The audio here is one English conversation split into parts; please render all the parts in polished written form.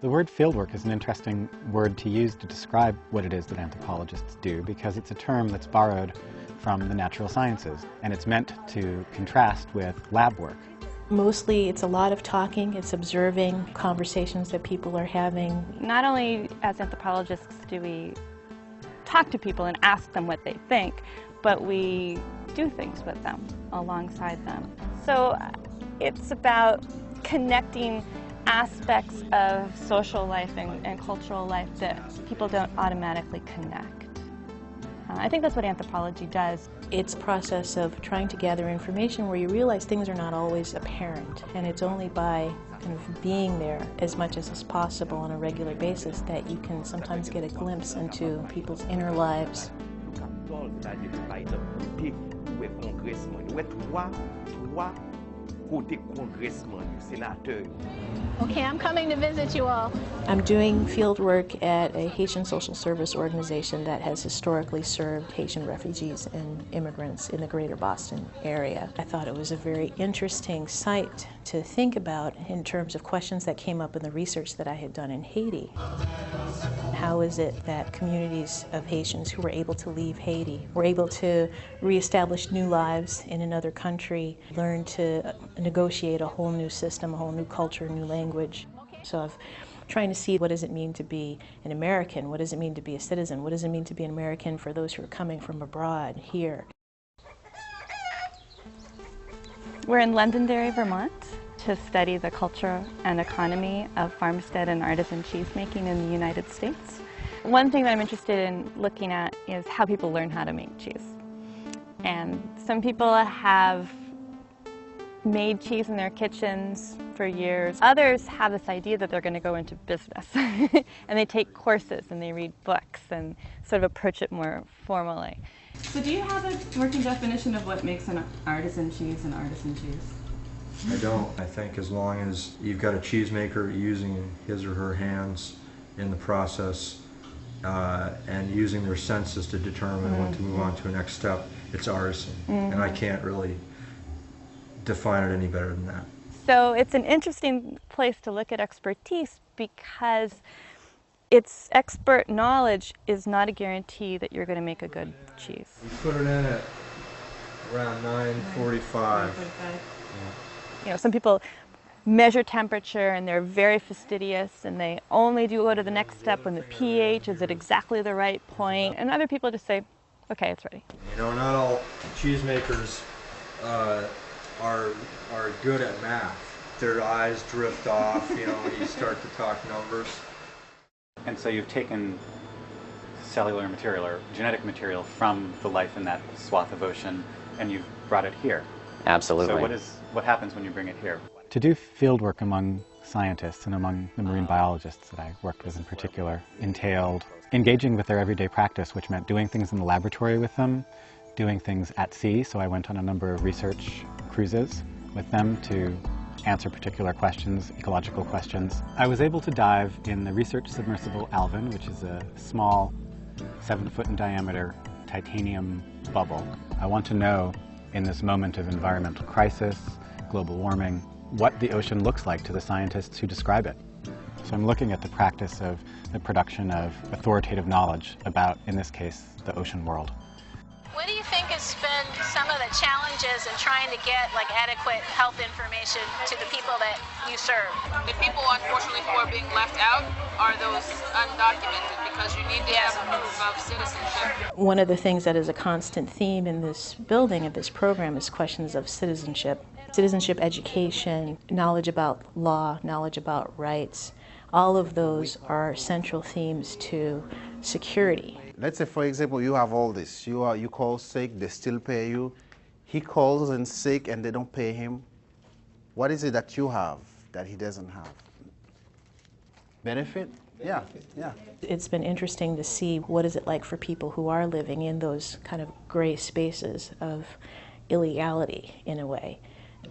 The word fieldwork is an interesting word to use to describe what it is that anthropologists do, because it's a term that's borrowed from the natural sciences, and it's meant to contrast with lab work. Mostly it's a lot of talking, it's observing conversations that people are having. Not only as anthropologists do we talk to people and ask them what they think, but we do things with them, alongside them. So it's about connecting aspects of social life and cultural life that people don't automatically connect. I think that's what anthropology does. It's a process of trying to gather information where you realize things are not always apparent, and it's only by kind of being there as much as is possible on a regular basis that you can sometimes get a glimpse into people's inner lives. Okay, I'm coming to visit you all. I'm doing field work at a Haitian social service organization that has historically served Haitian refugees and immigrants in the greater Boston area. I thought it was a very interesting site to think about in terms of questions that came up in the research that I had done in Haiti. How is it that communities of Haitians who were able to leave Haiti were able to reestablish new lives in another country, learn to negotiate a whole new system, a whole new culture, new language. So I'm trying to see, what does it mean to be an American? What does it mean to be a citizen? What does it mean to be an American for those who are coming from abroad here? We're in Londonderry, Vermont, to study the culture and economy of farmstead and artisan cheesemaking in the United States. One thing that I'm interested in looking at is how people learn how to make cheese. And some people have made cheese in their kitchens for years. Others have this idea that they're going to go into business and they take courses and they read books and sort of approach it more formally. So do you have a working definition of what makes an artisan cheese an artisan cheese? I don't. I think as long as you've got a cheesemaker using his or her hands in the process and using their senses to determine when to move on to the next step, it's artisan. And I can't really define it any better than that. So it's an interesting place to look at expertise, because its expert knowledge is not a guarantee that you're going to make a good cheese. We put it in at around 9:45. You know, some people measure temperature and they're very fastidious and they only do go to the next step when the pH is at exactly the right point, and other people just say, okay, it's ready. You know, not all cheesemakers are good at math. Their eyes drift off, you know, when you start to talk numbers. And so you've taken cellular material or genetic material from the life in that swath of ocean and you've brought it here. Absolutely. So what happens when you bring it here? To do field work among scientists and among the marine biologists that I worked with in particular entailed engaging with their everyday practice, which meant doing things in the laboratory with them, doing things at sea. So I went on a number of research cruises with them to answer particular questions, ecological questions. I was able to dive in the research submersible Alvin, which is a small 7-foot in diameter titanium bubble. I want to know, in this moment of environmental crisis, global warming, what the ocean looks like to the scientists who describe it. So I'm looking at the practice of the production of authoritative knowledge about, in this case, the ocean world. What do you think has been some of the challenges in trying to get adequate health information to the people that you serve? The people, unfortunately, who are being left out are those undocumented, because you need to have proof of citizenship. One of the things that is a constant theme in this building, of this program, is questions of citizenship. Citizenship education, knowledge about law, knowledge about rights. All of those are central themes to security. Let's say, for example, you have all this. You call sick, they still pay you. He calls in sick and they don't pay him. What is it that you have that he doesn't have? Benefit? Yeah. It's been interesting to see what is it like for people who are living in those kind of gray spaces of illegality, in a way.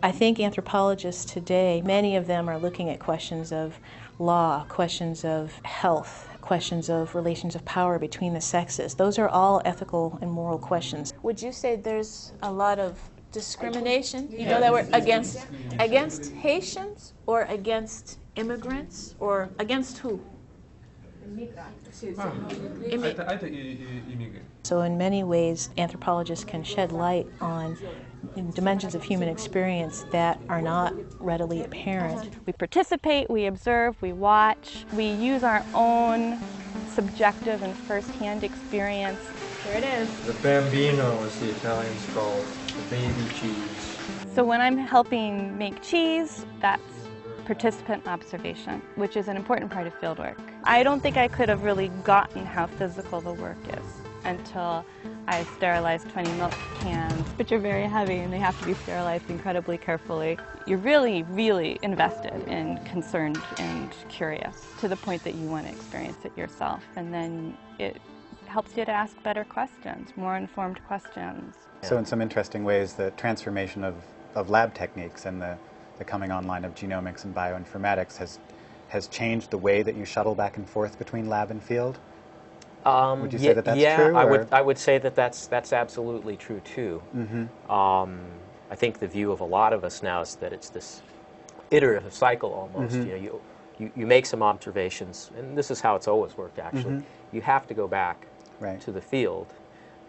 I think anthropologists today, many of them are looking at questions of law, questions of health, questions of relations of power between the sexes. Those are all ethical and moral questions. Would you say there's a lot of discrimination, that we're against Haitians or against immigrants, or against who? So in many ways, anthropologists can shed light on dimensions of human experience that are not readily apparent. We participate, we observe, we watch, we use our own subjective and first-hand experience. There it is. The bambino, as the Italians call it, the baby cheese. So when I'm helping make cheese, that's participant observation, which is an important part of fieldwork. I don't think I could have really gotten how physical the work is until I sterilized 20 milk cans, which are very heavy and they have to be sterilized incredibly carefully. You're really, really invested and concerned and curious to the point that you want to experience it yourself, and then it helps you to ask better questions, more informed questions. So in some interesting ways, the transformation of lab techniques and the coming online of genomics and bioinformatics has changed the way that you shuttle back and forth between lab and field? Would you say that that's true? Yeah, I would say that that's absolutely true too. Mm-hmm. I think the view of a lot of us now is that it's this iterative cycle almost. Mm-hmm. You know, you make some observations, and this is how it's always worked actually. Mm-hmm. You have to go back Right. to the field,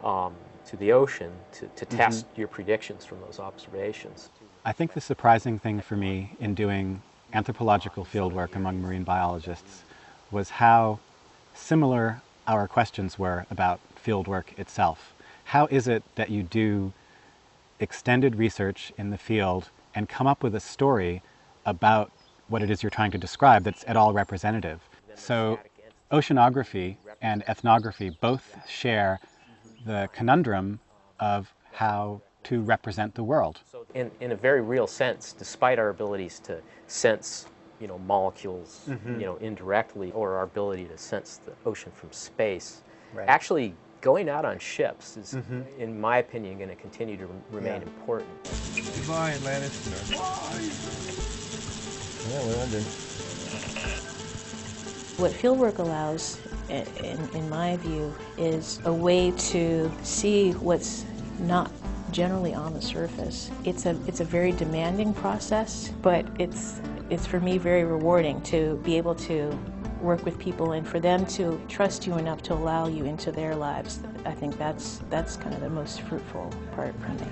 to the ocean, to test your predictions from those observations. I think the surprising thing for me in doing anthropological fieldwork among marine biologists was how similar our questions were about fieldwork itself. How is it that you do extended research in the field and come up with a story about what it is you're trying to describe that's at all representative? So oceanography and ethnography both share the conundrum of how to represent the world. In a very real sense, despite our abilities to sense, molecules, indirectly, or our ability to sense the ocean from space, Right. actually going out on ships is, in my opinion, going to continue to remain important. Goodbye, Atlantis. Yeah, we're under. What fieldwork allows, in my view, is a way to see what's not generally on the surface. It's a very demanding process, but it's for me very rewarding to be able to work with people and for them to trust you enough to allow you into their lives. I think that's kind of the most fruitful part for me.